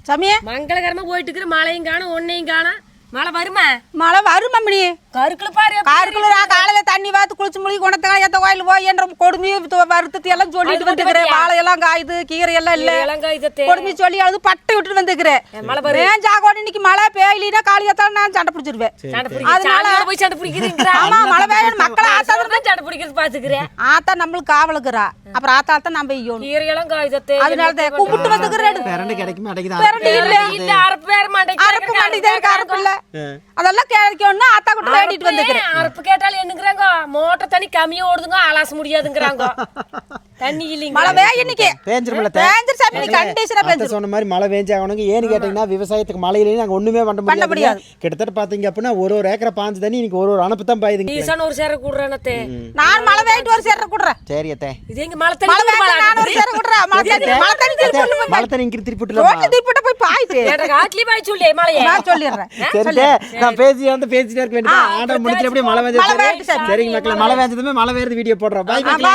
சாமியே மங்களகரமா போயிட்டு இருக்கிற மழையும் காணும் ஒன்னையும் காணும். மழை வருமா? மழை வருமா மணி கருக்குல பாரு. காருக்குள்ள நான் காலையில தண்ணி பார்த்து குளிச்சு முழுகி குணத்தா எத்த கோயில் போய் என்ற கொடுமையை வருத்தத்தை எல்லாம் சொல்லிட்டு வந்துக்கிறேன். வாழை எல்லாம் காயுது, கீரை எல்லாம் இல்ல கொடுமை சொல்லி அது பட்டை விட்டுட்டு வந்துக்கிறேன். ஏன் ஜாகோட இன்னைக்கு மழை பெய்யலினா காலியத்தான் நான் சண்டை பிடிச்சிருவேன். அதனால போய் சண்டை பிடிக்கிறீங்க. ஆமா மழை பெய்யணும் மக்களை ஆத்தா சண்டை பிடிக்கிறது பாத்துக்கிறேன். ஆத்தா நம்மளுக்கு காவலுக்குறா. அப்புறம் ஆத்தா தான் நம்ம ஐயோ கீரை எல்லாம் காயுதே. அதனால கூப்பிட்டு வந்துக்கிறேன். பெரண்டு கிடைக்குமா அடைக்குதா? பெரண்டு இல்ல இல்ல அரப்பு வேற மாட்டேங்குது. அரப்பு மாட்டேங்குது அரப்பு இல்ல. அதெல்லாம் கேட்கணும்னா ஆத்தா கிட்ட வேண்டிட்டு வந்துக்கிறேன். அரப்பு கேட்டாலும் என்னங்கறாங்க மோட்டர் தண்ணி கம்மியா ஓடுதுங்க அலாச முடியாதுங்கறாங்க. தண்ணி இல்லங்க. மழை பெய்ய இன்னைக்கு பேஞ்சிருமல பேஞ்சர் சாமி கண்டிஷனா பேஞ்சு சொன்ன மாதிரி மழை வேஞ்சாகணுங்க. ஏன்னு கேட்டீங்கன்னா விவசாயத்துக்கு மழை இல்லைன்னு நாங்க ஒண்ணுமே பண்ண முடியாது. கிட்டத்தட்ட பாத்தீங்க அப்படின்னா ஒரு ஏக்கரை பாஞ்சு தண்ணி இன்னைக்கு ஒரு அனுப்பு தான் பாயுதுங்க. ஈசான ஒரு சேர கூடுறானே. நான் மழை பெய்யிட்டு ஒரு சேர கூடுறேன். சரி அத்தை இது எங்க மழை தண்ணி நான் ஒரு சேர கூடுறேன். மழை தண்ணி இங்க திருப்பி விட்டுலாம். ரோட்ல திருப்பிட்ட போய் பாய்ட்டு. ஏடா காட்லி பாய் சொல்லு மழையே. நான் சொல்லிறேன். சரி நான் பேசிட்டே இருக்க வேண்டியது. ஆட முடிஞ்சு அப்படியே மழை வேஞ்சது. சரிங்க மக்களே மழை வேஞ்சதுமே மழை வேறது வீடியோ போடுறோம். Bye by.